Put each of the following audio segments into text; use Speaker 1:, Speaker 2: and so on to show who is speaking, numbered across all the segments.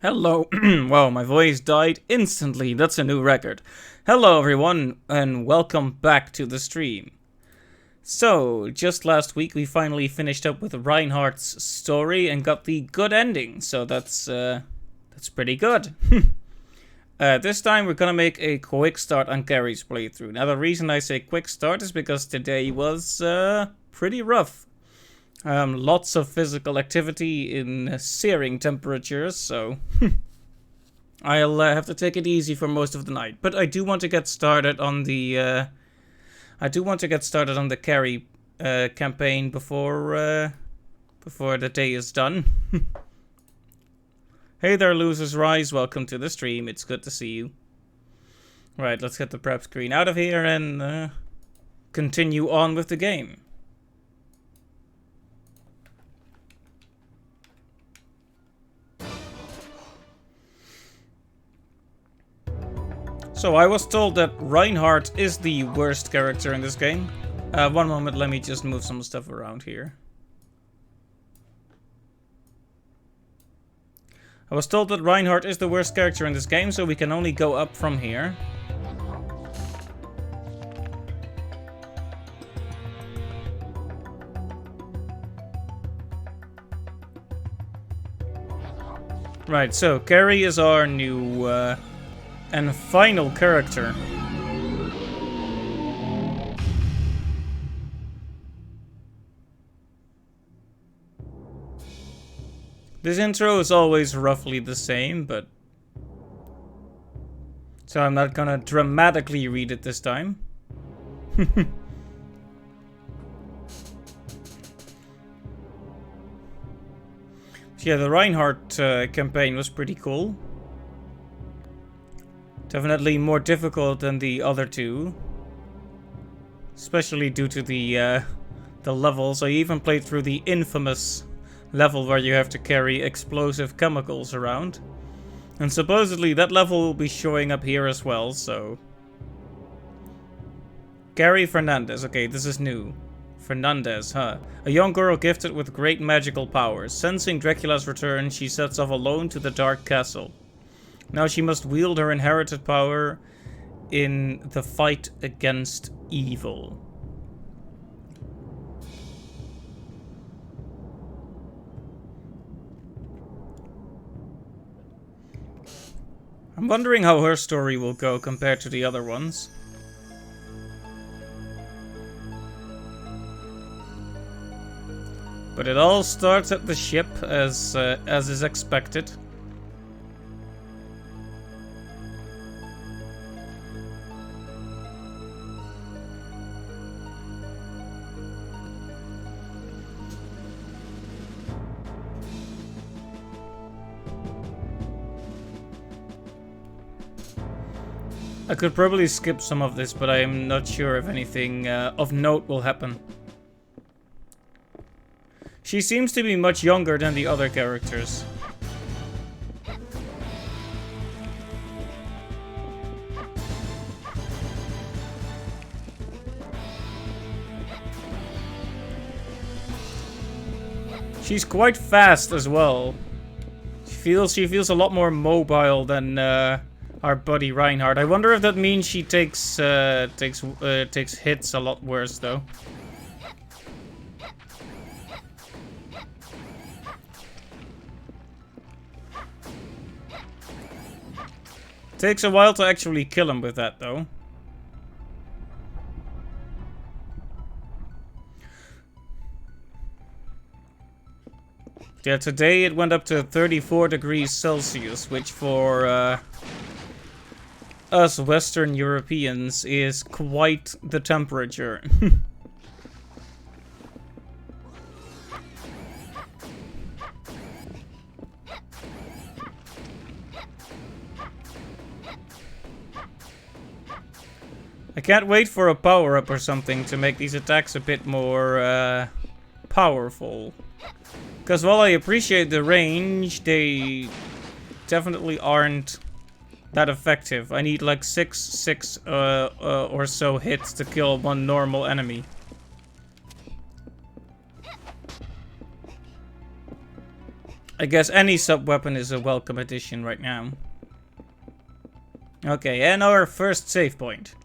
Speaker 1: Hello. Wow, my voice died instantly. That's a new record. Hello, everyone, and welcome back to the stream. So, just last week we finally finished up with Reinhardt's story and got the good ending. So that's pretty good. This time we're gonna make a quick start on Gary's playthrough. Now, the reason I say quick start is because today was pretty rough. Lots of physical activity in searing temperatures, so I'll have to take it easy for most of the night. But I do want to get started on the carry campaign before the day is done. Hey there, losers rise! Welcome to the stream. It's good to see you. Right, let's get the prep screen out of here and continue on with the game. So I was told that Reinhardt is the worst character in this game. One moment, let me just move some stuff around here. I was told that Reinhardt is the worst character in this game, so we can only go up from here. Right, so Carrie is our new and final character. This intro is always roughly the same, but so I'm not gonna dramatically read it this time. Yeah, the Reinhardt campaign was pretty cool. Definitely more difficult than the other two, especially due to the levels. I even played through the infamous level where you have to carry explosive chemicals around, and supposedly that level will be showing up here as well. So, Gary Fernandez. Okay, this is new. Fernandez, huh? A young girl gifted with great magical powers. Sensing Dracula's return, she sets off alone to the Dark Castle. Now she must wield her inherited power in the fight against evil. I'm wondering how her story will go compared to the other ones. But it all starts at the ship, as is expected. I could probably skip some of this, but I am not sure if anything of note will happen. She seems to be much younger than the other characters. She's quite fast as well. She feels a lot more mobile than our buddy Reinhardt. I wonder if that means she takes hits a lot worse though. Takes a while to actually kill him with that though. Yeah, today it went up to 34 degrees Celsius, which for us Western Europeans is quite the temperature. I can't wait for a power-up or something to make these attacks a bit more powerful. Because while I appreciate the range, they definitely aren't that effective. I need like 6 or so hits to kill one normal enemy. I guess any sub-weapon is a welcome addition right now. Okay, and our first save point.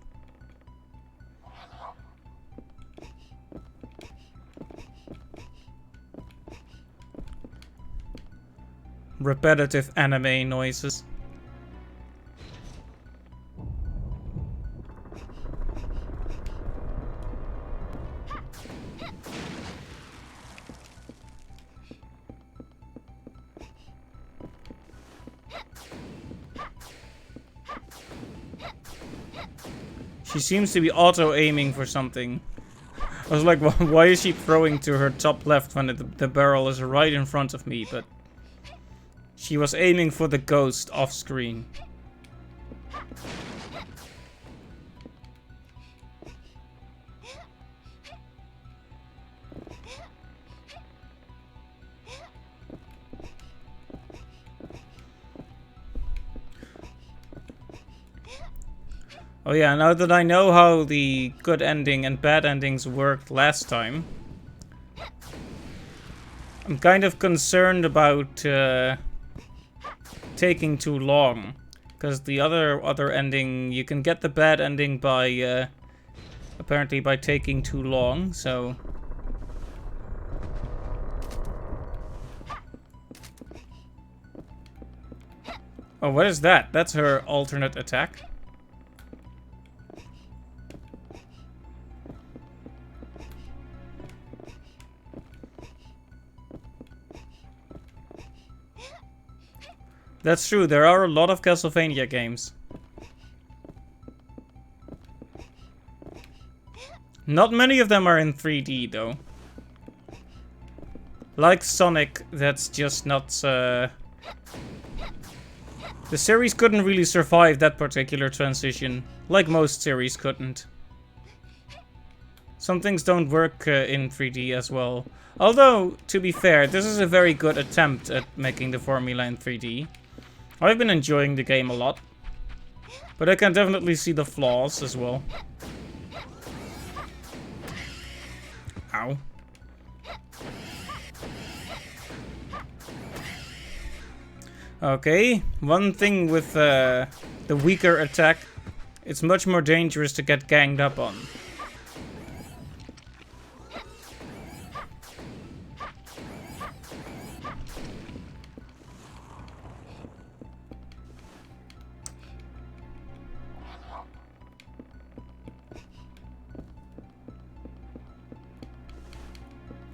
Speaker 1: Repetitive anime noises. She seems to be auto-aiming for something. I was like, why is she throwing to her top left when the barrel is right in front of me? But she was aiming for the ghost off screen. Oh yeah, now that I know how the good ending and bad endings worked last time, I'm kind of concerned about taking too long. Because the other ending, you can get the bad ending by, apparently by taking too long, so... Oh, what is that? That's her alternate attack. That's true, there are a lot of Castlevania games. Not many of them are in 3D, though. Like Sonic, that's just not... The series couldn't really survive that particular transition, like most series couldn't. Some things don't work in 3D as well. Although, to be fair, this is a very good attempt at making the formula in 3D. I've been enjoying the game a lot. But I can definitely see the flaws as well. Ow. Okay, one thing with the weaker attack, it's much more dangerous to get ganged up on.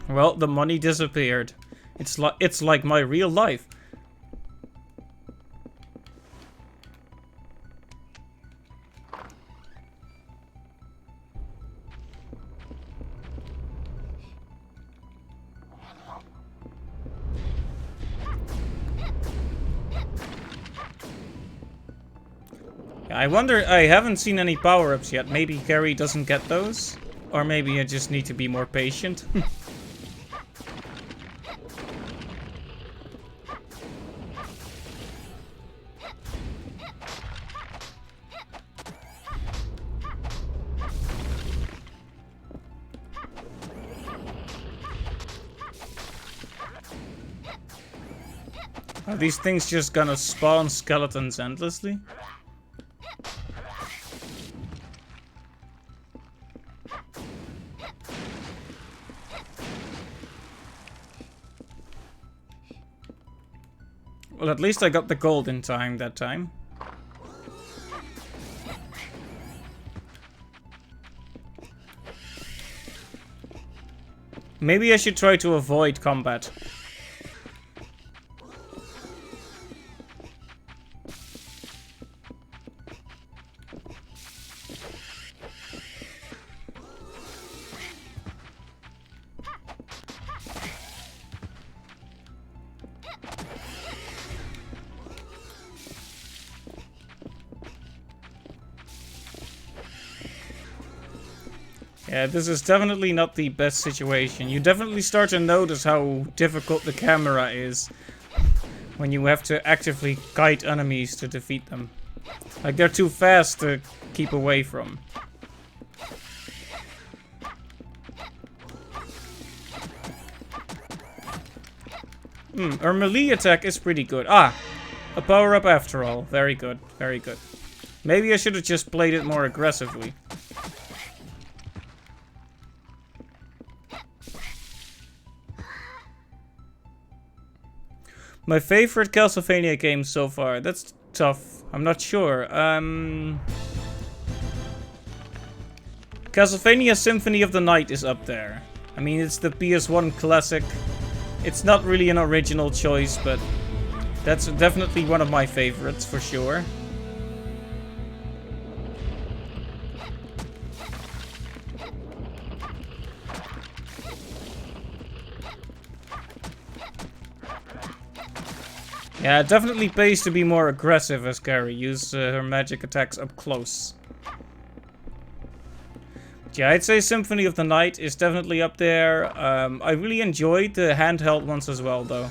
Speaker 1: Well, the money disappeared. It's like my real life. I wonder, I haven't seen any power-ups yet. Maybe Gary doesn't get those? Or maybe I just need to be more patient. Are these things just gonna spawn skeletons endlessly? Well, at least I got the gold in time that time. Maybe I should try to avoid combat. Yeah, this is definitely not the best situation. You definitely start to notice how difficult the camera is when you have to actively guide enemies to defeat them. Like, they're too fast to keep away from. Her melee attack is pretty good. Ah, a power-up after all. Very good, very good. Maybe I should have just played it more aggressively. My favorite Castlevania game so far. That's tough. I'm not sure. Castlevania Symphony of the Night is up there. I mean, it's the PS1 classic. It's not really an original choice, but that's definitely one of my favorites for sure. Yeah, it definitely pays to be more aggressive as Gary. Use her magic attacks up close. Yeah, I'd say Symphony of the Night is definitely up there. I really enjoyed the handheld ones as well, though.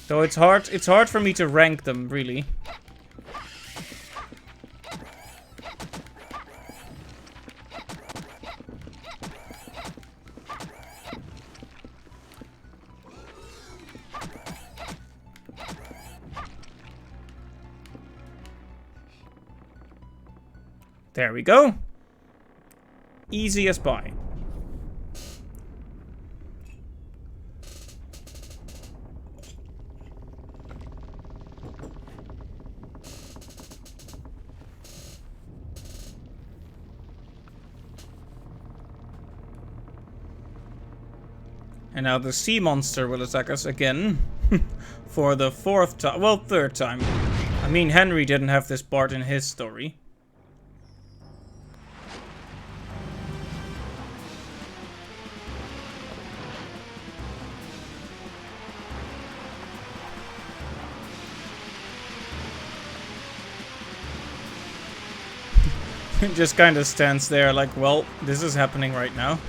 Speaker 1: So it's hard for me to rank them, really. There we go. Easy as pie. And now the sea monster will attack us again. For the fourth time. Well, third time. I mean, Henry didn't have this part in his story. It just kind of stands there like, well, this is happening right now.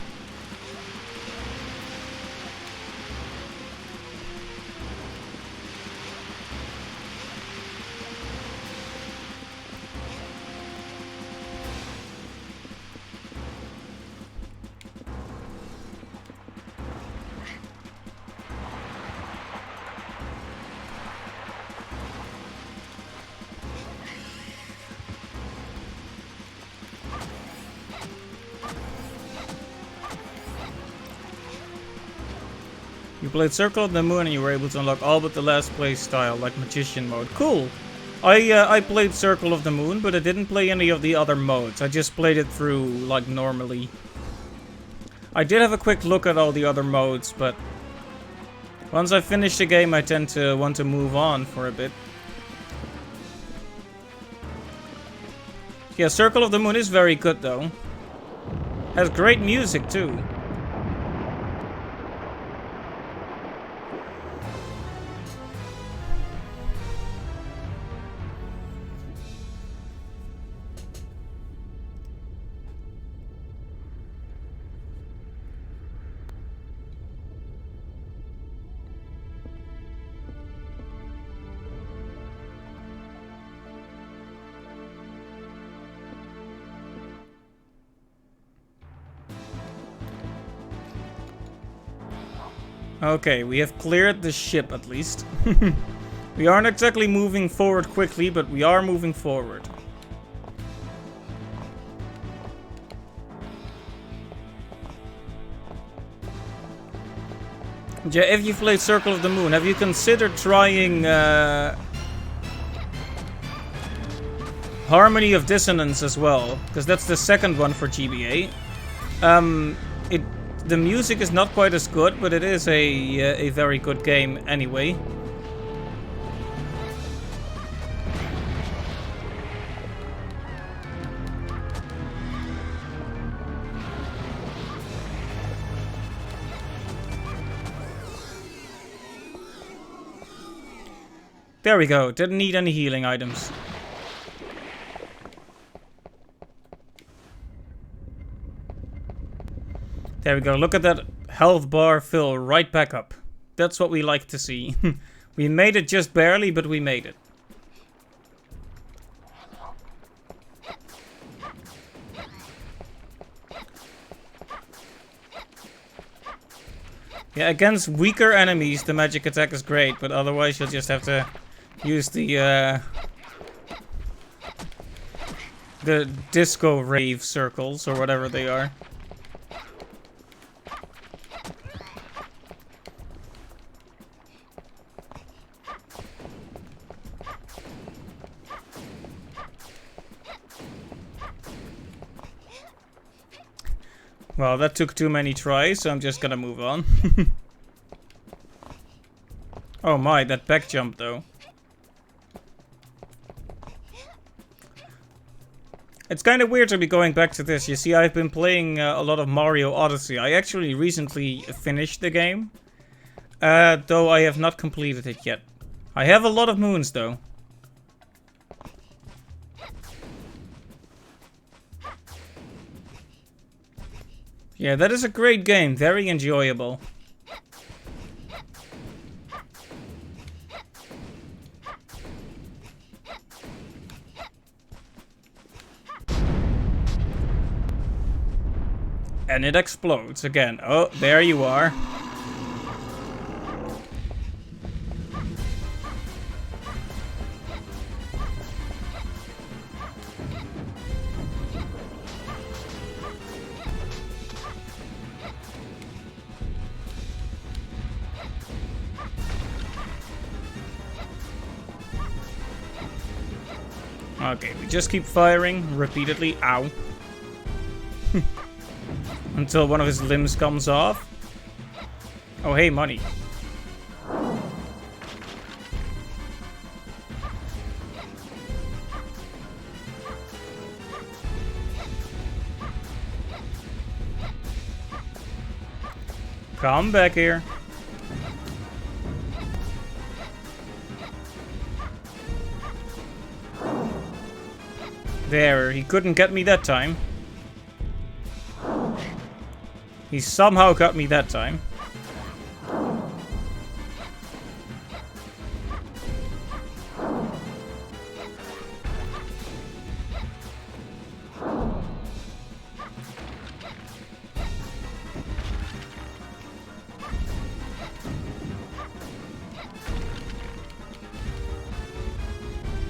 Speaker 1: You played Circle of the Moon and you were able to unlock all but the last play style, like Magician mode. Cool! I played Circle of the Moon, but I didn't play any of the other modes. I just played it through, like, normally. I did have a quick look at all the other modes, but once I finish the game, I tend to want to move on for a bit. Yeah, Circle of the Moon is very good, though. Has great music, too. Okay, we have cleared the ship at least. We aren't exactly moving forward quickly, but we are moving forward. Yeah, if you've played Circle of the Moon, have you considered trying Harmony of Dissonance as well? Because that's the second one for GBA. The music is not quite as good, but it is a very good game anyway. There we go. Didn't need any healing items. There we go. Look at that health bar fill right back up. That's what we like to see. We made it just barely, but we made it. Yeah, against weaker enemies, the magic attack is great, but otherwise you'll just have to use the disco rave circles, or whatever they are. Well, that took too many tries, so I'm just gonna move on. Oh my, that back jump though. It's kind of weird to be going back to this. You see, I've been playing a lot of Mario Odyssey. I actually recently finished the game, though I have not completed it yet. I have a lot of moons though. Yeah, that is a great game. Very enjoyable. And it explodes again. Oh, there you are. Okay, we just keep firing repeatedly. Ow. Until one of his limbs comes off. Oh, hey, money. Come back here. There, he couldn't get me that time. He somehow got me that time.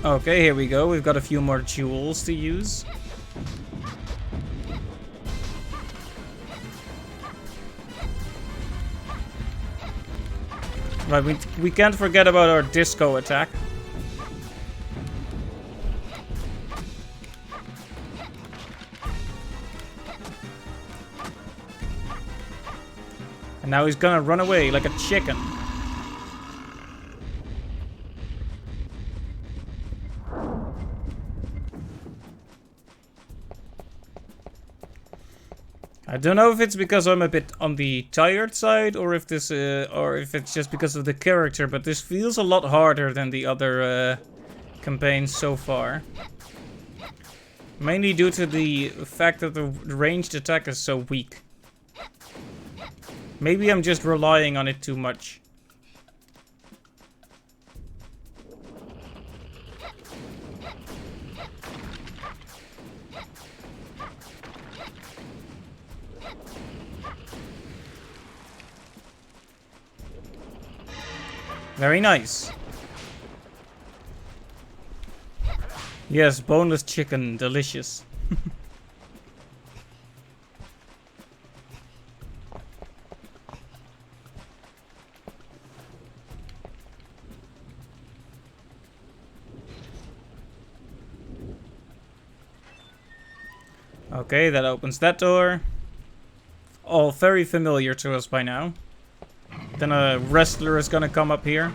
Speaker 1: Okay, here we go. We've got a few more jewels to use. Right, we can't forget about our disco attack. And now he's gonna run away like a chicken. I don't know if it's because I'm a bit on the tired side, or if this, or if it's just because of the character, but this feels a lot harder than the other campaigns so far. Mainly due to the fact that the ranged attack is so weak. Maybe I'm just relying on it too much. Very nice. Yes, boneless chicken, delicious. Okay, that opens that door. All very familiar to us by now. Then a wrestler is gonna come up here.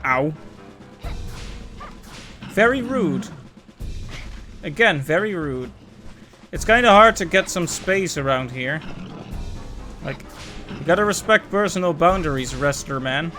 Speaker 1: Ow. Very rude. Again, very rude. It's kind of hard to get some space around here. Like, you gotta respect personal boundaries, wrestler man.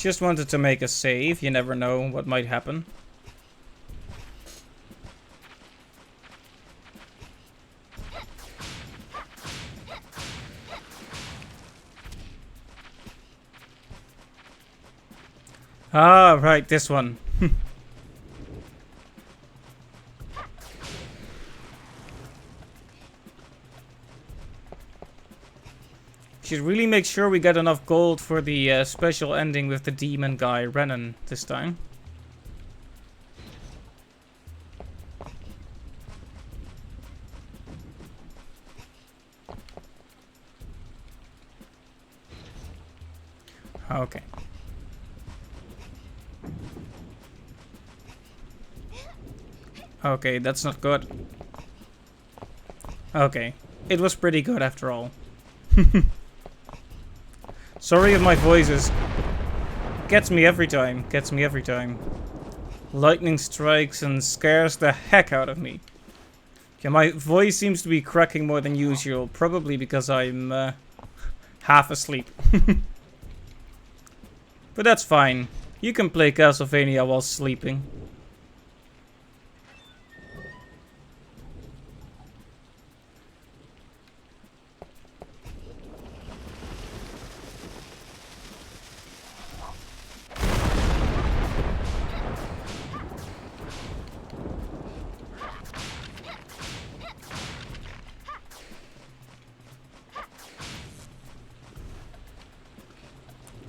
Speaker 1: Just wanted to make a save. You never know what might happen. Ah, right, this one. Should really make sure we get enough gold for the special ending with the demon guy, Renan, this time. Okay. Okay, that's not good. Okay. It was pretty good after all. Sorry if my voice is... Gets me every time. Gets me every time. Lightning strikes and scares the heck out of me. Okay, my voice seems to be cracking more than usual. Probably because I'm half asleep. But that's fine. You can play Castlevania while sleeping.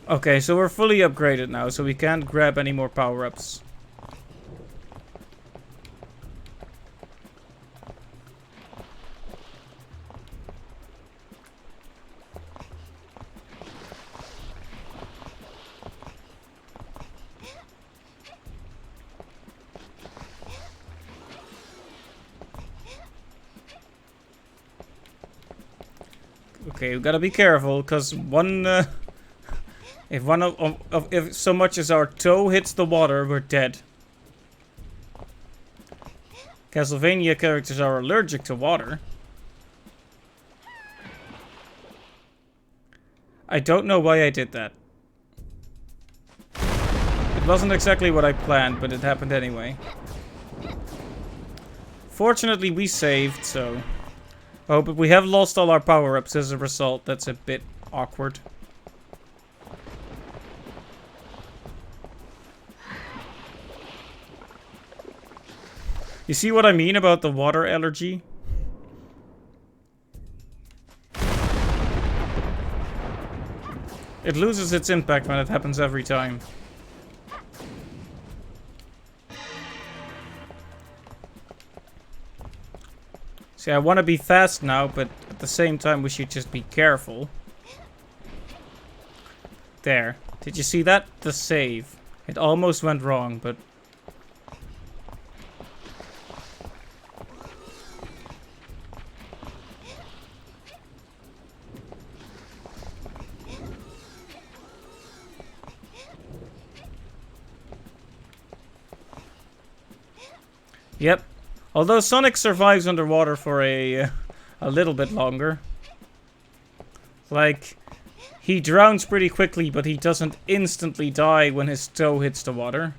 Speaker 1: Okay, so we're fully upgraded now, so we can't grab any more power-ups. Okay, we gotta be careful, because if so much as our toe hits the water, we're dead. Castlevania characters are allergic to water. I don't know why I did that. It wasn't exactly what I planned, but it happened anyway. Fortunately, we saved, so... Oh, but we have lost all our power-ups as a result. That's a bit awkward. You see what I mean about the water allergy? It loses its impact when it happens every time. See, I want to be fast now, but at the same time we should just be careful. There. Did you see that? The save. It almost went wrong, but... Yep. Although Sonic survives underwater for a little bit longer. Like, he drowns pretty quickly, but he doesn't instantly die when his toe hits the water.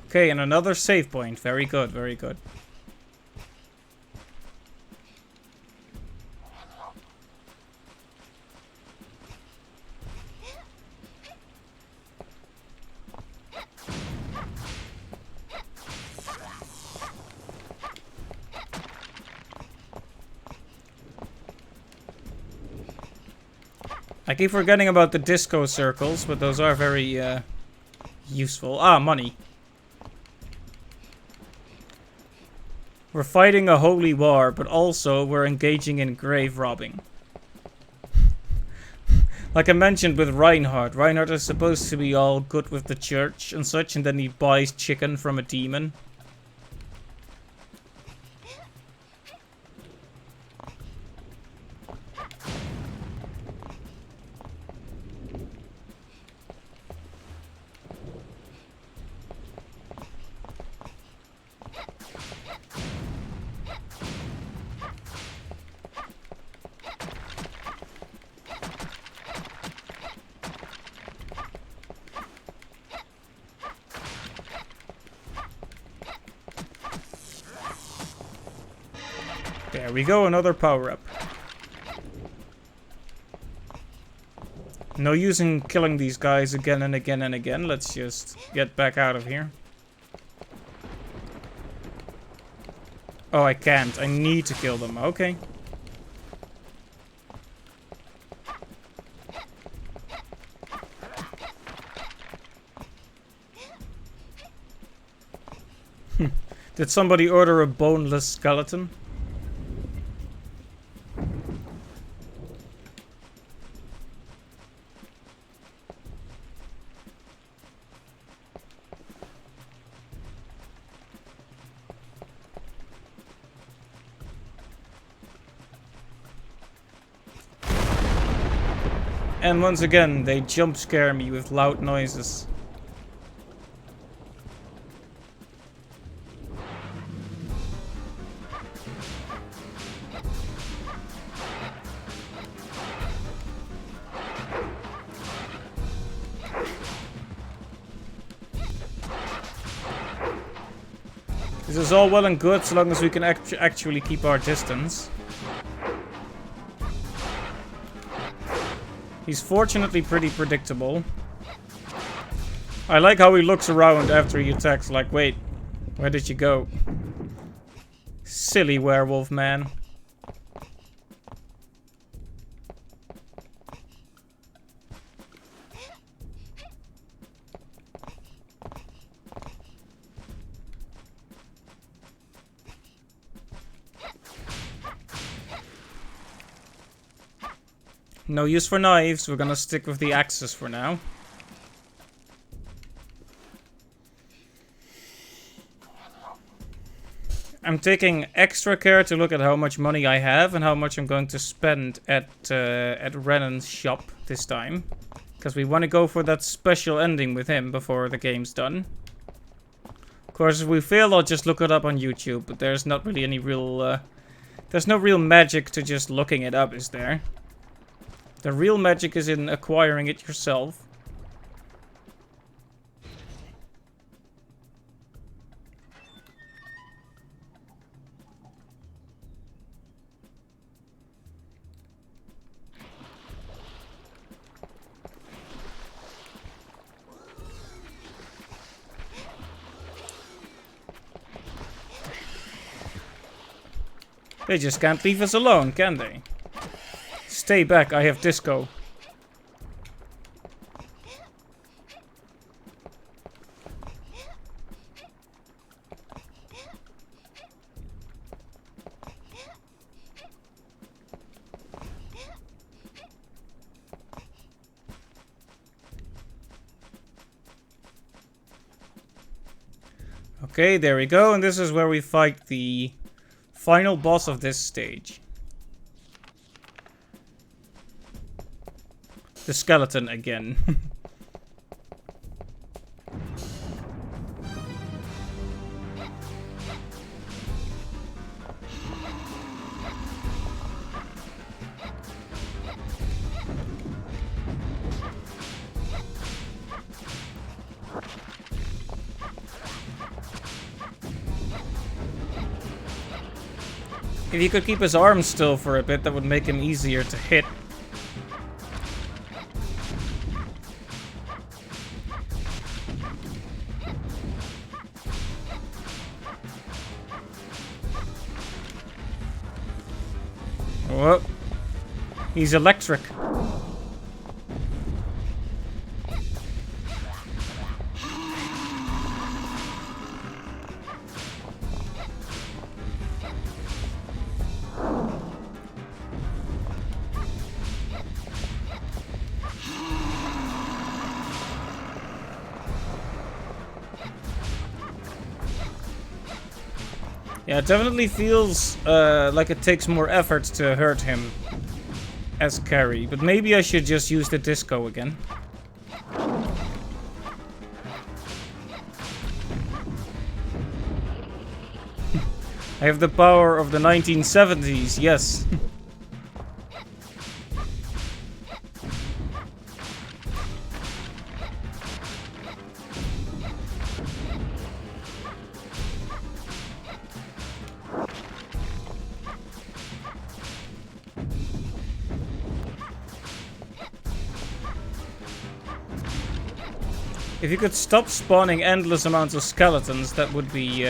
Speaker 1: Okay, and another save point. Very good, very good. I keep forgetting about the disco circles, but those are very useful. Ah, money. We're fighting a holy war, but also we're engaging in grave robbing. Like I mentioned with Reinhardt. Reinhardt is supposed to be all good with the church and such, and then he buys chicken from a demon. There we go, another power-up. No use in killing these guys again and again and again. Let's just get back out of here. Oh, I can't. I need to kill them. Okay. Did somebody order a boneless skeleton? And once again, they jump scare me with loud noises. This is all well and good so long as we can actually keep our distance. He's fortunately pretty predictable. I like how he looks around after he attacks, like, wait, where did you go? Silly werewolf man. No use for knives, we're gonna stick with the axes for now. I'm taking extra care to look at how much money I have and how much I'm going to spend at Renan's shop this time. Because we want to go for that special ending with him before the game's done. Of course, if we fail, I'll just look it up on YouTube, but there's not really any real... there's no real magic to just looking it up, is there? The real magic is in acquiring it yourself. They just can't leave us alone, can they? Stay back, I have disco. Okay, there we go, and this is where we fight the final boss of this stage. The skeleton again. If he could keep his arms still for a bit, that would make him easier to hit. Whoa. He's electric. Yeah, it definitely feels like it takes more effort to hurt him as carry. But maybe I should just use the disco again. I have the power of the 1970s, yes. If you could stop spawning endless amounts of skeletons, that would be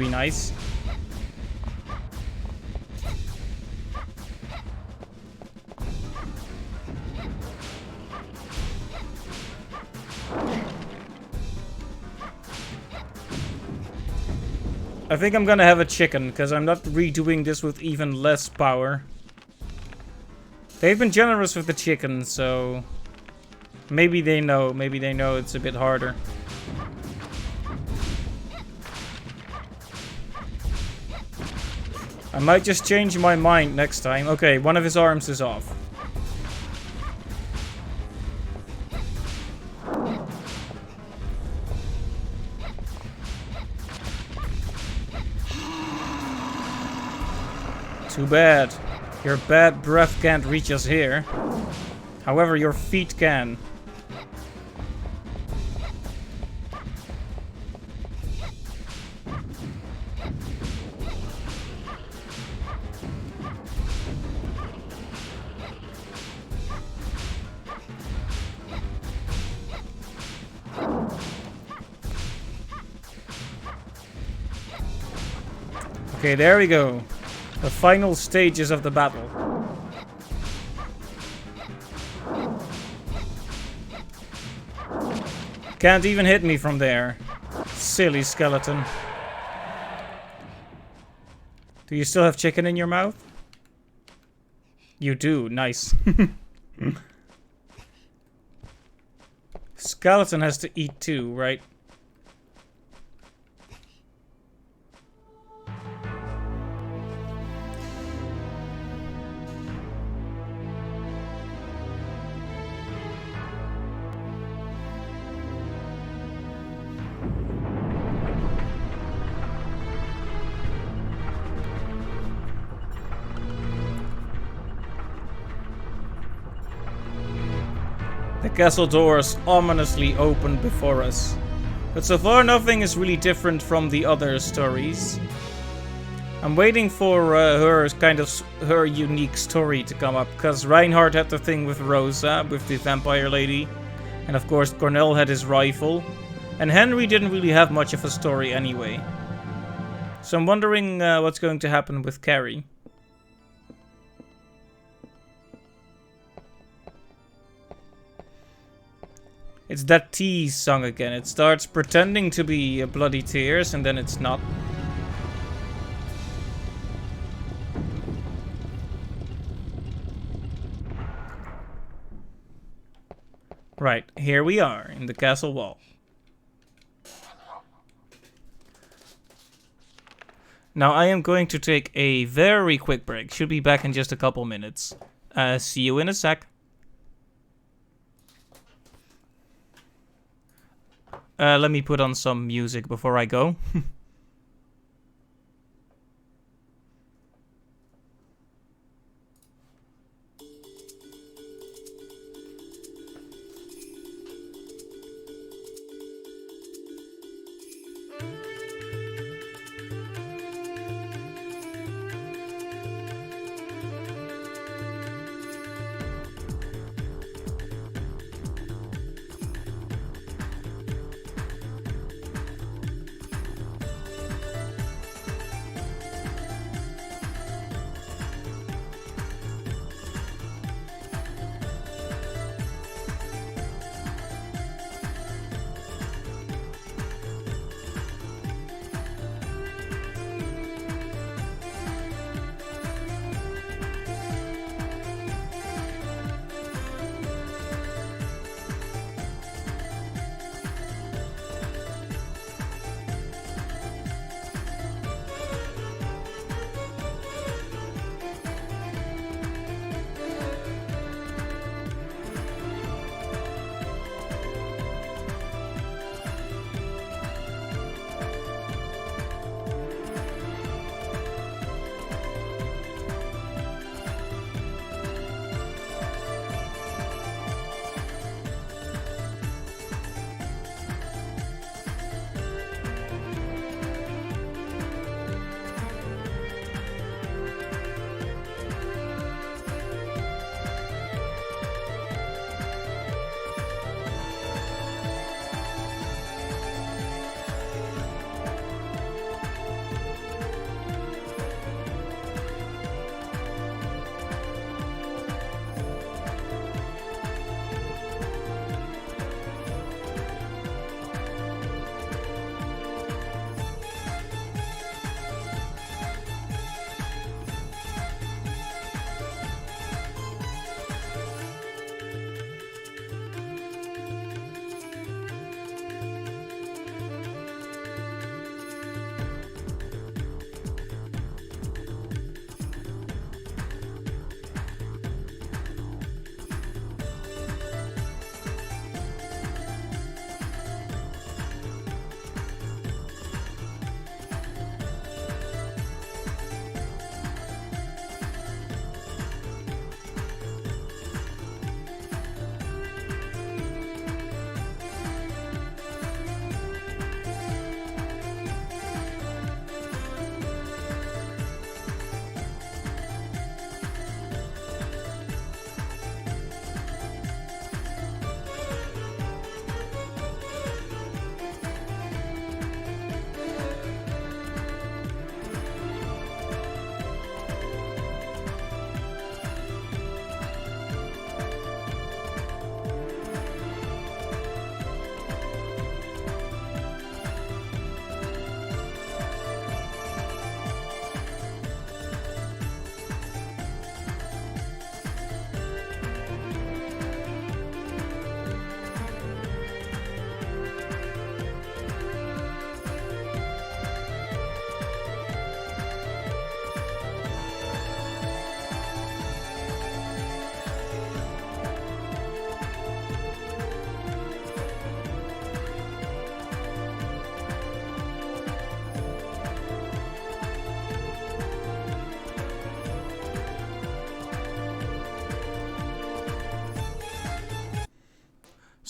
Speaker 1: nice. I think I'm gonna have a chicken, because I'm not redoing this with even less power. They've been generous with the chicken, so... maybe they know it's a bit harder. I might just change my mind next time. Okay, one of his arms is off. Too bad. Your bad breath can't reach us here. However, your feet can. Okay, there we go. The final stages of the battle. Can't even hit me from there. Silly skeleton. Do you still have chicken in your mouth? You do, nice. Skeleton has to eat too, right? The castle doors ominously open before us. But so far nothing is really different from the other stories. I'm waiting for her unique story to come up, because Reinhardt had the thing with Rosa, with the vampire lady. And of course Cornell had his rifle. And Henry didn't really have much of a story anyway. So I'm wondering what's going to happen with Carrie. It's that tease song again. It starts pretending to be Bloody Tears and then it's not. Right, here we are in the castle wall. Now I am going to take a very quick break. Should be back in just a couple minutes. See you in a sec. Let me put on some music before I go.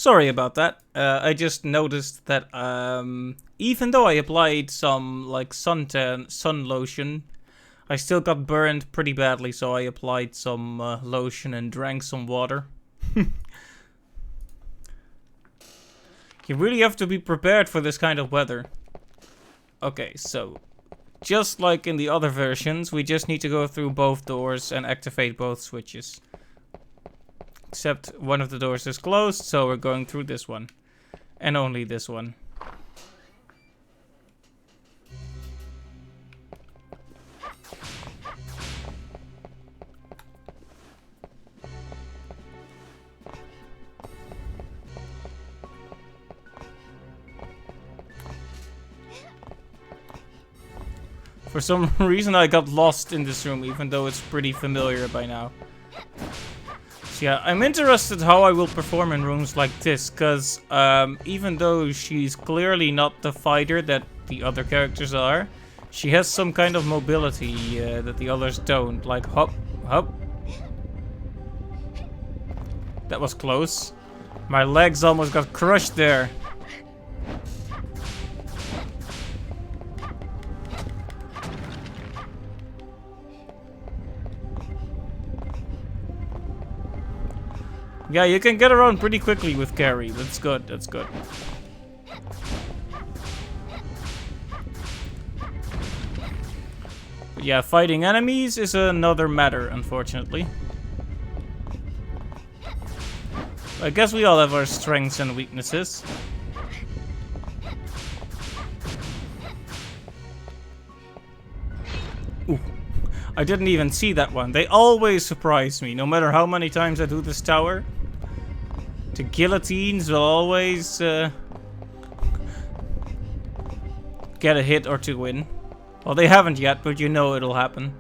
Speaker 1: Sorry about that. I just noticed that even though I applied some like sun lotion, I still got burned pretty badly, so I applied some lotion and drank some water. You really have to be prepared for this kind of weather. Okay, so just like in the other versions, we just need to go through both doors and activate both switches. Except one of the doors is closed, so we're going through this one. And only this one. For some reason I got lost in this room, even though it's pretty familiar by now. So yeah, I'm interested how I will perform in rooms like this, because even though she's clearly not the fighter that the other characters are, she has some kind of mobility that the others don't, like hop, hop. That was close. My legs almost got crushed there. Yeah, you can get around pretty quickly with carry. That's good, that's good. But yeah, fighting enemies is another matter, unfortunately. I guess we all have our strengths and weaknesses. Ooh. I didn't even see that one. They always surprise me, no matter how many times I do this tower. The guillotines will always get a hit or two in. Well, they haven't yet, but you know it'll happen.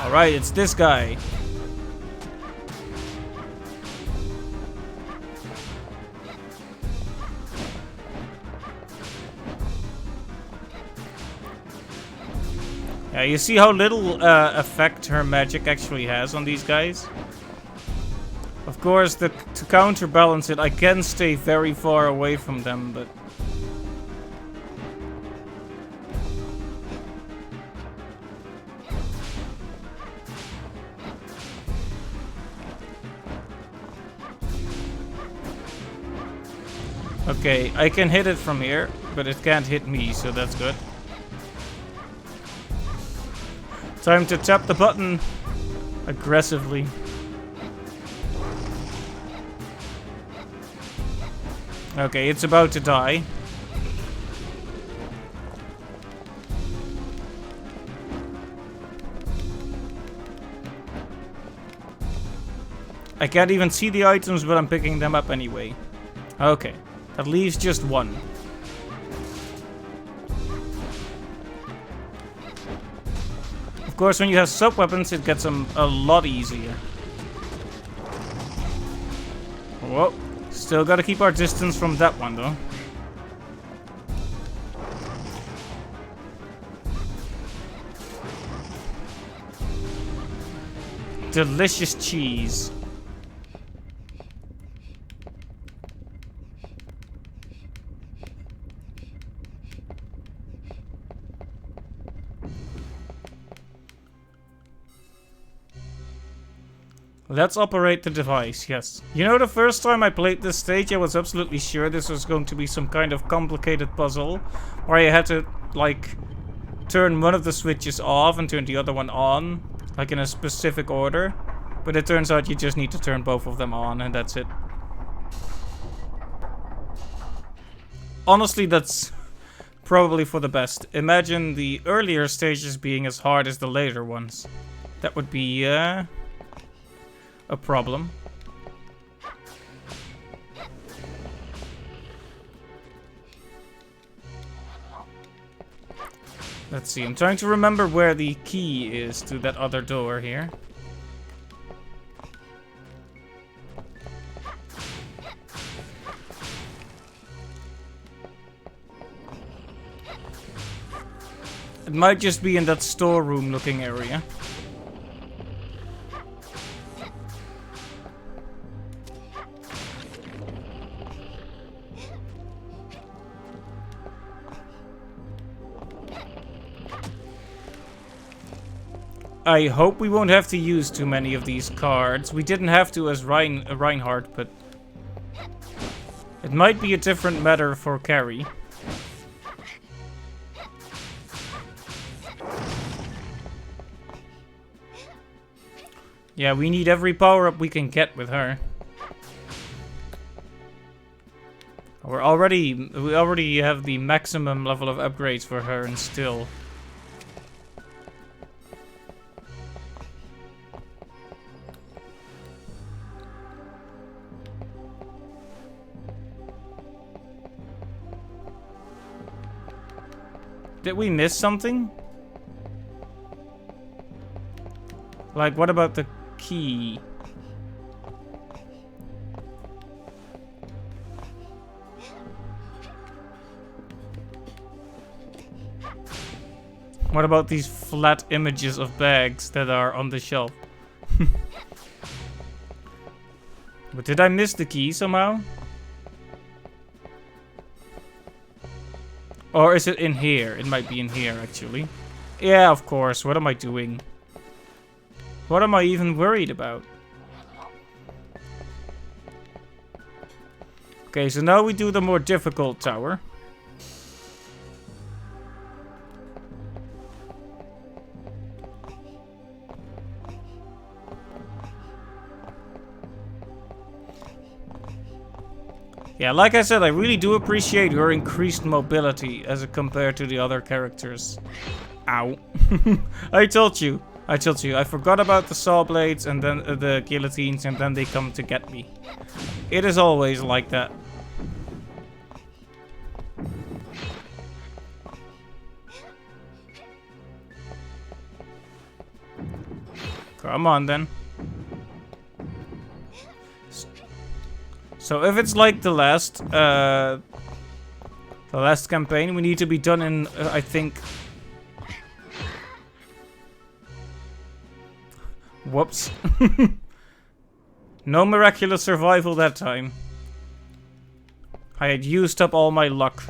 Speaker 1: Alright, it's this guy. Yeah, you see how little effect her magic actually has on these guys? Of course, to counterbalance it, I can stay very far away from them, but... Okay, I can hit it from here, but it can't hit me, so that's good. Time to tap the button aggressively. Okay, it's about to die. I can't even see the items, but I'm picking them up anyway. Okay, that leaves just one. Of course, when you have sub-weapons, it gets them a lot easier. Whoa. Still gotta keep our distance from that one, though. Delicious cheese. Let's operate the device, yes. You know, the first time I played this stage, I was absolutely sure this was going to be some kind of complicated puzzle, where I had to, like, turn one of the switches off and turn the other one on, like in a specific order. But it turns out you just need to turn both of them on, and that's it. Honestly, that's probably for the best. Imagine the earlier stages being as hard as the later ones. That would be, a problem. Let's see, I'm trying to remember where the key is to that other door here. It might just be in that storeroom looking area. I hope we won't have to use too many of these cards. We didn't have to as Reinhardt, but it might be a different matter for Carrie. Yeah, we need every power-up we can get with her. We already have the maximum level of upgrades for her, and still. Did we miss something? Like, what about the key? What about these flat images of bags that are on the shelf? But did I miss the key somehow? Or is it in here? It might be in here, actually. Yeah, of course. What am I doing? What am I even worried about? Okay, so now we do the more difficult tower. Yeah, like I said, I really do appreciate her increased mobility as compared to the other characters. Ow. I told you. I forgot about the saw blades and then the guillotines, and then they come to get me. It is always like that. Come on then. So if it's like the last campaign, we need to be done in, I think... Whoops. No miraculous survival that time. I had used up all my luck.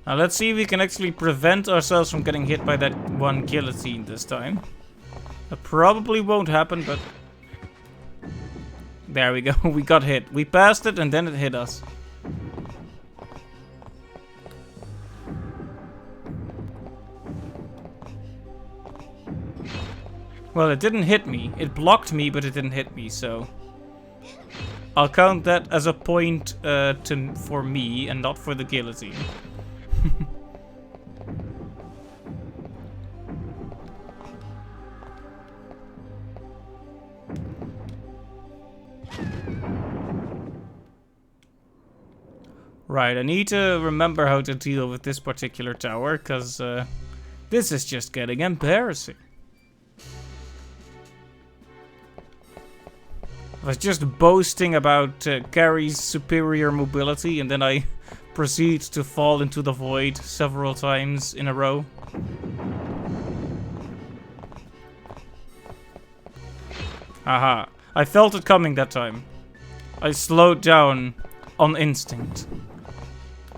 Speaker 1: Now let's see if we can actually prevent ourselves from getting hit by that one guillotine this time. That probably won't happen, but... There we go, we got hit. We passed it and then it hit us. Well, it didn't hit me. It blocked me, but it didn't hit me, so... I'll count that as a point for me and not for the guillotine. Right, I need to remember how to deal with this particular tower, because this is just getting embarrassing. I was just boasting about Carrie's superior mobility, and then I proceed to fall into the void several times in a row. Aha, I felt it coming that time. I slowed down on instinct.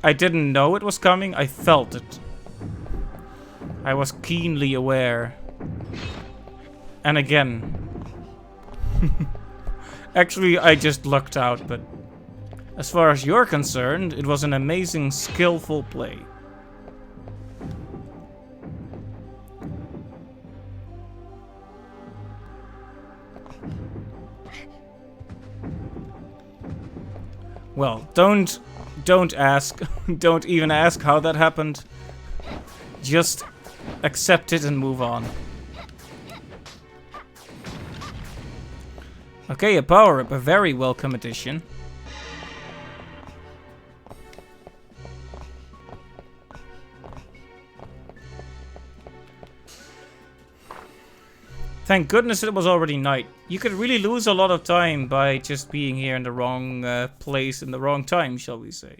Speaker 1: I didn't know it was coming, I felt it. I was keenly aware. And again. Actually, I just lucked out, but as far as you're concerned, it was an amazing, skillful play. Well, don't ask. Don't even ask how that happened. Just accept it and move on. Okay, a power-up, a very welcome addition. Thank goodness it was already night. You could really lose a lot of time by just being here in the wrong place in the wrong time, shall we say.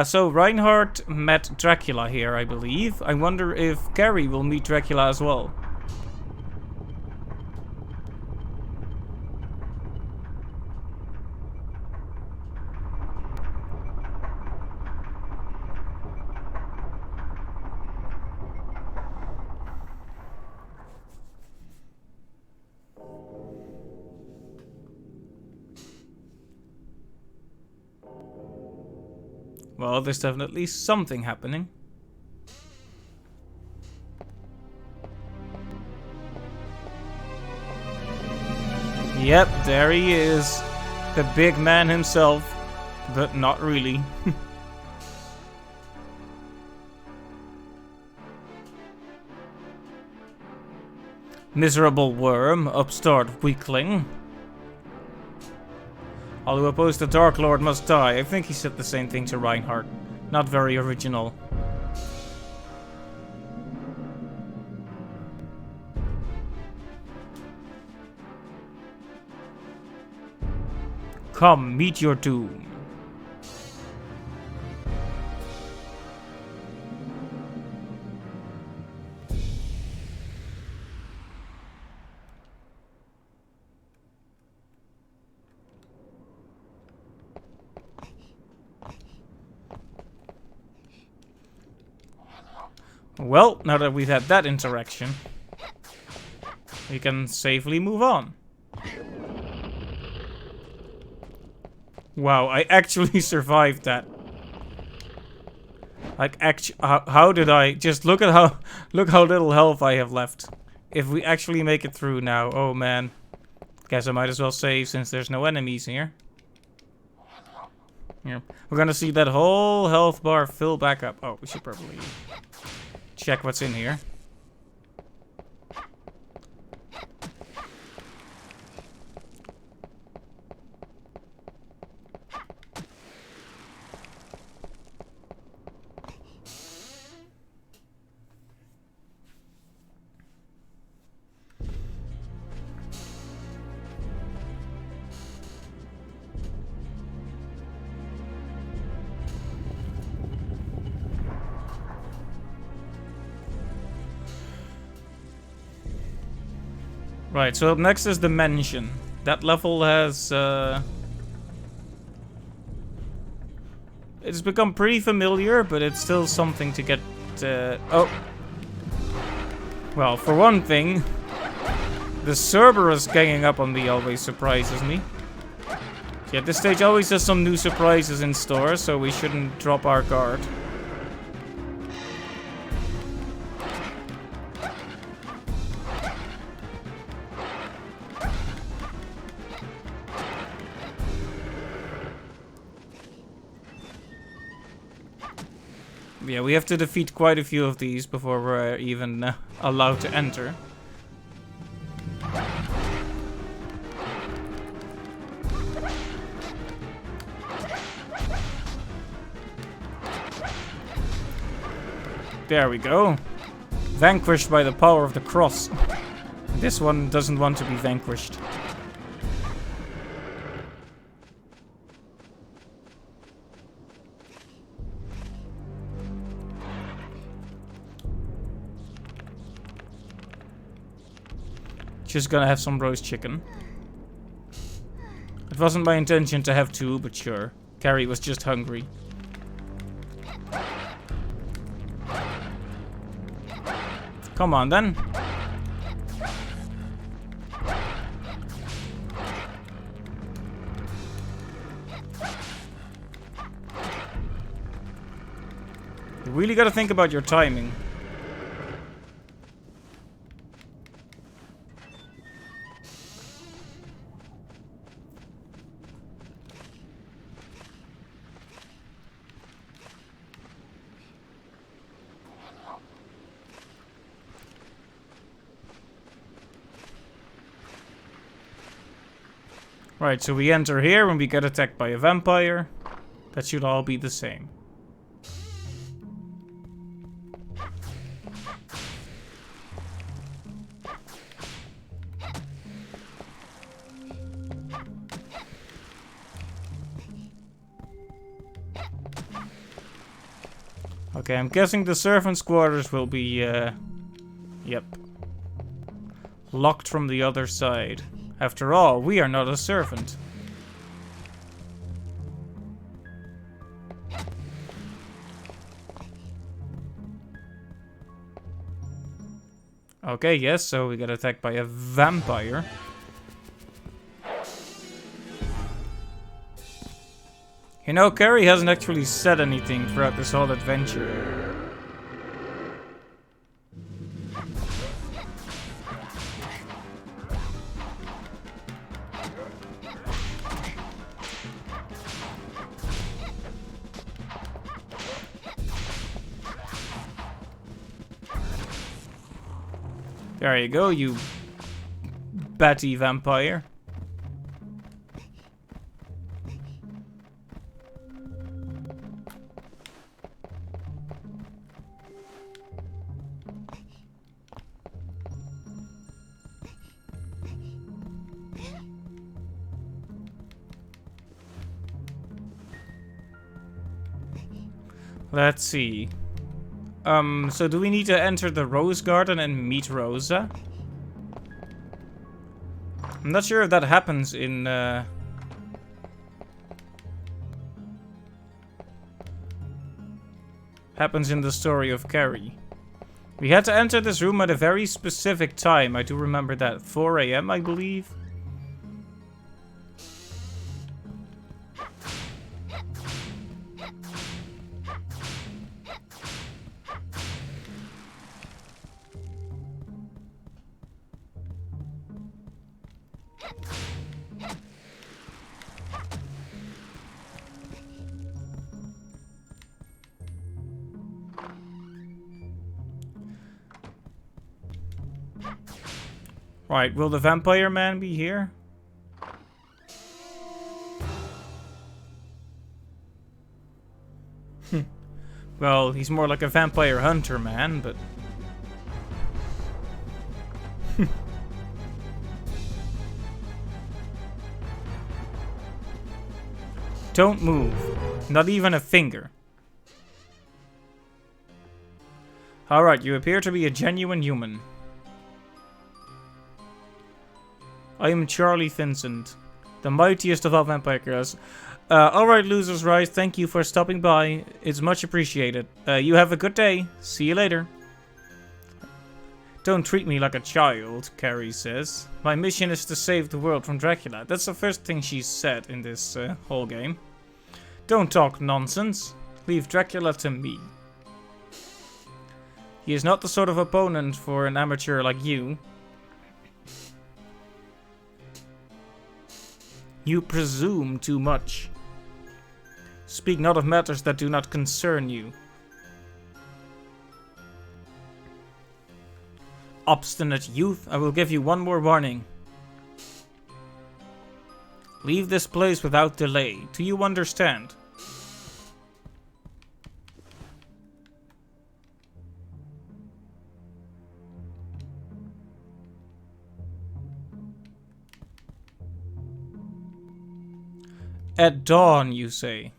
Speaker 1: So Reinhardt met Dracula here, I believe. I wonder if Carrie will meet Dracula as well. Well, there's definitely something happening. Yep, there he is. The big man himself. But not really. Miserable worm, upstart weakling. All who oppose the Dark Lord must die. I think he said the same thing to Reinhardt. Not very original. Come, meet your doom. Well, now that we've had that interaction, we can safely move on. Wow, I actually survived that. Like, how did I? Just look at how little health I have left. If we actually make it through now, oh man. Guess I might as well save since there's no enemies here. Yeah, we're gonna see that whole health bar fill back up. Oh, we should probably check what's in here. Right, so up next is the mansion. That level has, it's become pretty familiar, but it's still something to get, oh. Well, for one thing, the Cerberus ganging up on me always surprises me. Yeah, this stage always has some new surprises in store, so we shouldn't drop our guard. Yeah, we have to defeat quite a few of these before we're even allowed to enter. There we go. Vanquished by the power of the cross. This one doesn't want to be vanquished. Just gonna have some roast chicken. It wasn't my intention to have two, but sure. Carrie was just hungry. Come on then. You really gotta think about your timing. Right, so we enter here and we get attacked by a vampire. That should all be the same. Okay, I'm guessing the servants' quarters will be, yep. Locked from the other side. After all, we are not a servant. Okay, yes, so we got attacked by a vampire. You know, Carrie hasn't actually said anything throughout this whole adventure. There you go, you batty vampire. Let's see. So do we need to enter the Rose Garden and meet Rosa? I'm not sure if that happens in, happens in the story of Carrie. We had to enter this room at a very specific time. I do remember that. 4 AM, I believe. Right, will the vampire man be here? Well, he's more like a vampire hunter man, but... Don't move. Not even a finger. Alright, you appear to be a genuine human. I am Charlie Vincent, the mightiest of all vampire killers. Alright, losers, right? Thank you for stopping by. It's much appreciated. You have a good day. See you later. Don't treat me like a child, Carrie says. My mission is to save the world from Dracula. That's the first thing she said in this whole game. Don't talk nonsense. Leave Dracula to me. He is not the sort of opponent for an amateur like you. You presume too much. Speak not of matters that do not concern you. Obstinate youth, I will give you one more warning. Leave this place without delay. Do you understand? At dawn, you say.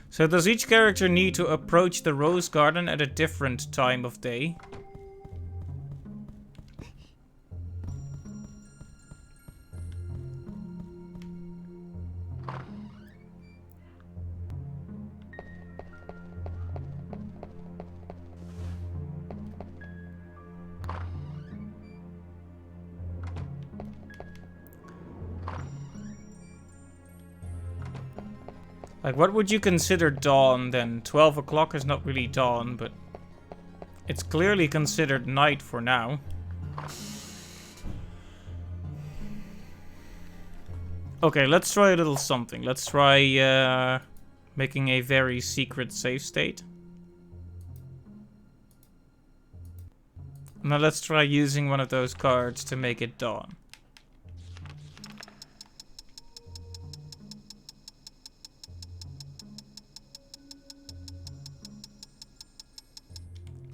Speaker 1: So does each character need to approach the Rose Garden at a different time of day? Like, what would you consider dawn then? 12 o'clock is not really dawn, but it's clearly considered night for now. Okay, let's try a little something. Let's try making a very secret save state. Now let's try using one of those cards to make it dawn.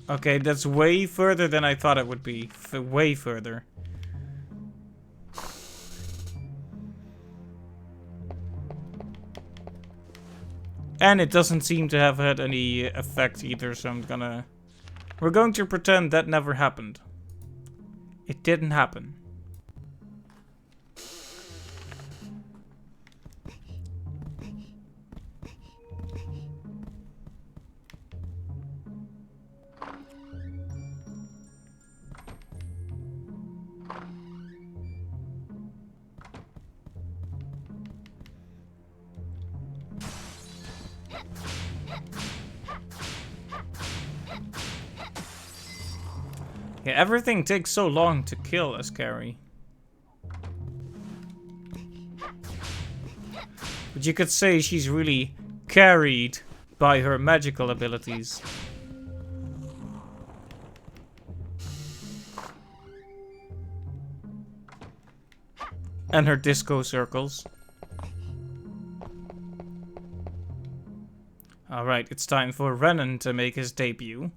Speaker 1: Okay, that's way further than I thought it would be. Way further. And it doesn't seem to have had any effect either, so we're going to pretend that never happened. It didn't happen. Yeah, everything takes so long to kill as Carrie. But you could say she's really carried by her magical abilities. And her disco circles. Alright, it's time for Renan to make his debut.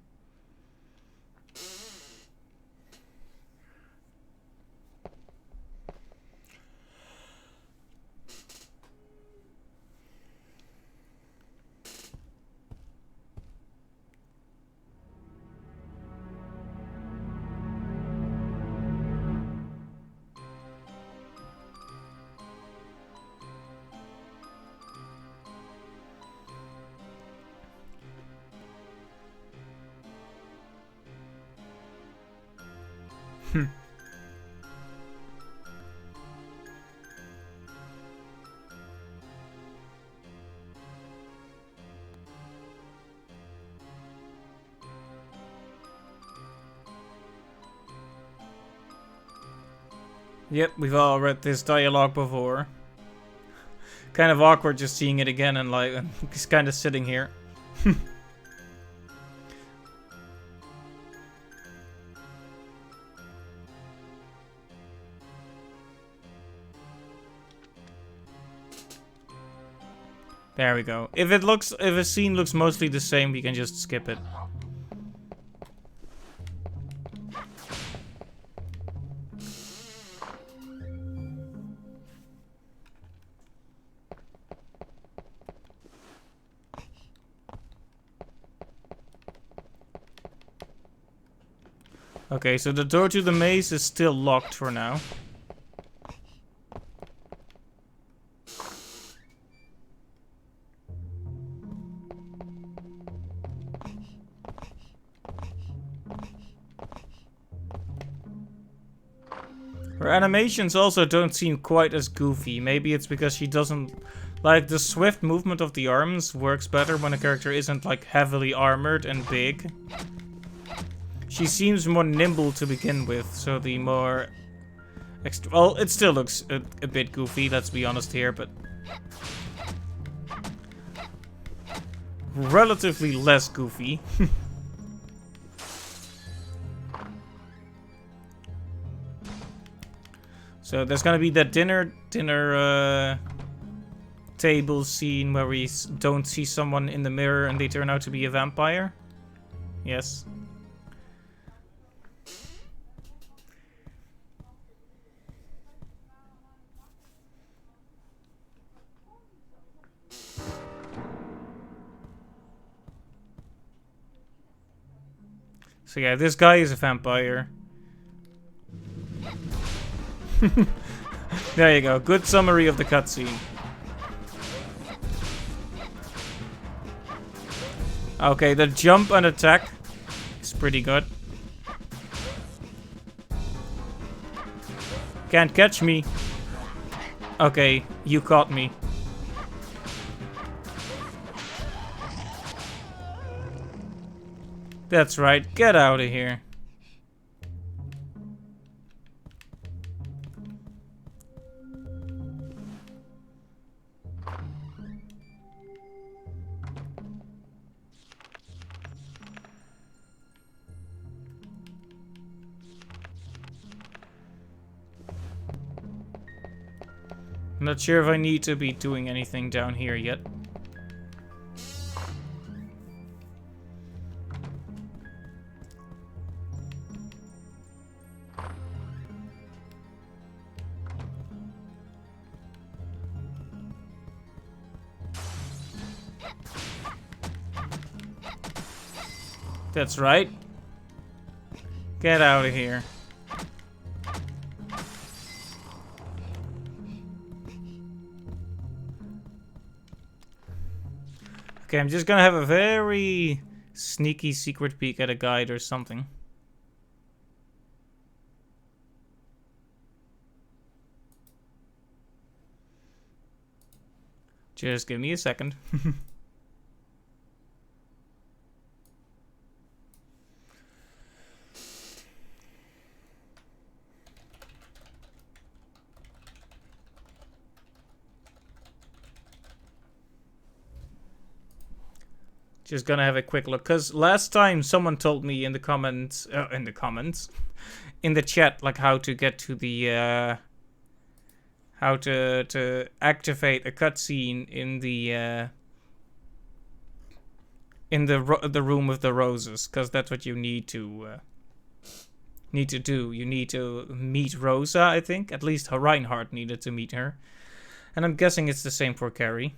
Speaker 1: Yep, we've all read this dialogue before. Kind of awkward just seeing it again and like, he's kind of sitting here. There we go. If a scene looks mostly the same, we can just skip it. Okay, so the door to the maze is still locked for now. Her animations also don't seem quite as goofy. Maybe it's because she doesn't... Like, the swift movement of the arms works better when a character isn't, like, heavily armored and big. She seems more nimble to begin with, so the more... Well, it still looks a bit goofy, let's be honest here, but... Relatively less goofy. So there's gonna be that dinner table scene where we don't see someone in the mirror and they turn out to be a vampire. Yes. So yeah, this guy is a vampire. There you go. Good summary of the cutscene. Okay, the jump and attack is pretty good. Can't catch me. Okay, you caught me. That's right. Get out of here. I'm not sure if I need to be doing anything down here yet. That's right. Get out of here. Okay, I'm just gonna have a very sneaky secret peek at a guide or something. Just give me a second. Just gonna have a quick look, because last time someone told me in the comments, in the chat, like how to get to the, how to activate a cutscene in the room with the roses, because that's what you need to do. You need to meet Rosa, I think. At least Reinhardt needed to meet her, and I'm guessing it's the same for Carrie.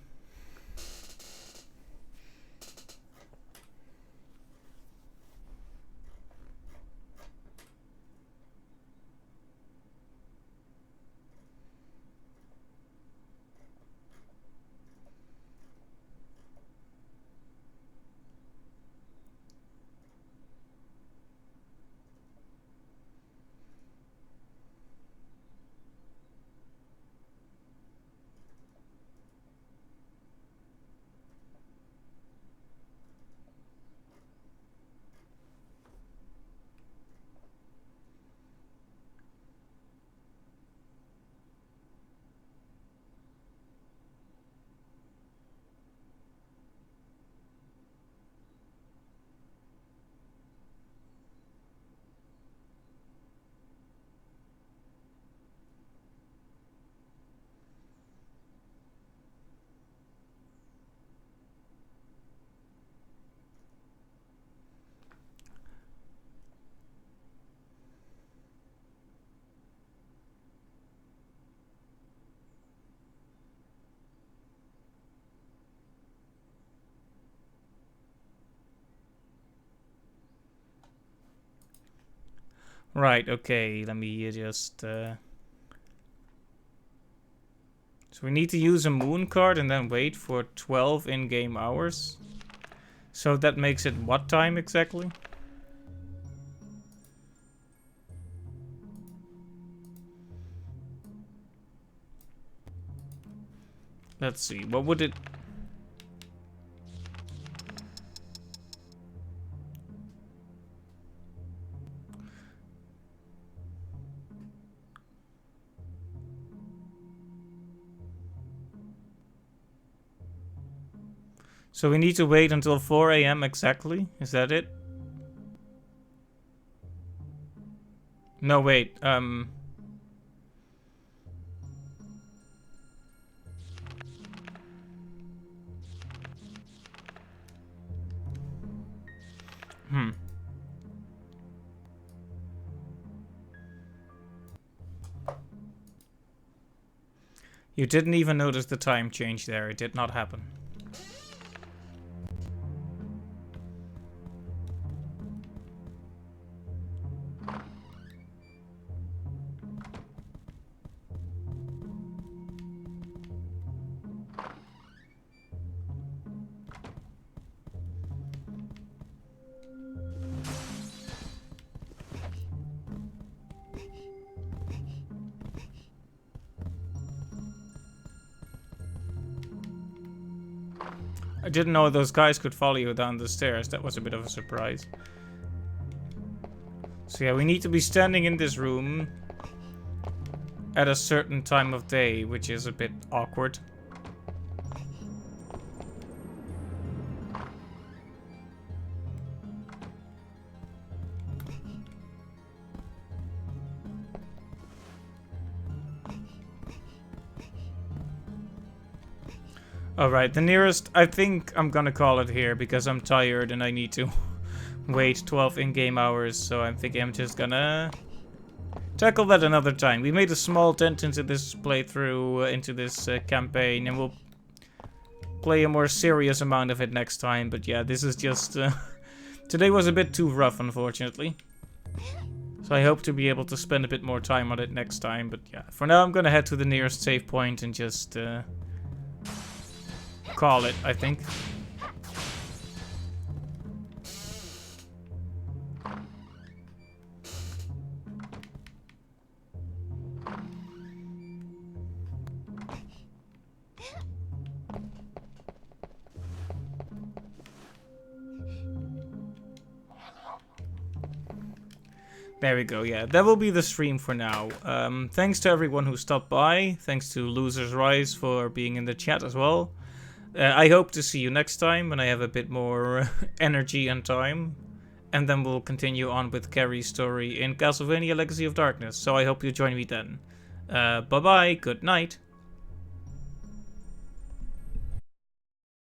Speaker 1: Right, okay, let me just... So we need to use a moon card and then wait for 12 in-game hours. So that makes it what time exactly? Let's see, what would it... So we need to wait until 4 AM exactly? Is that it? No, wait. You didn't even notice the time change there. It did not happen. I didn't know those guys could follow you down the stairs. That was a bit of a surprise. So yeah, we need to be standing in this room at a certain time of day, which is a bit awkward. Alright, the nearest, I think I'm gonna call it here because I'm tired and I need to wait 12 in-game hours, so I'm thinking I'm just gonna tackle that another time. We made a small dent into this playthrough, into this campaign, and we'll play a more serious amount of it next time, but yeah, this is just Today was a bit too rough, unfortunately. So I hope to be able to spend a bit more time on it next time. But yeah, for now I'm gonna head to the nearest save point and just call it, I think. There we go, yeah, that will be the stream for now. Thanks to everyone who stopped by. Thanks to Losers Rise for being in the chat as well. I hope to see you next time when I have a bit more energy and time. And then we'll continue on with Carrie's story in Castlevania Legacy of Darkness. So I hope you join me then. Bye-bye, good night.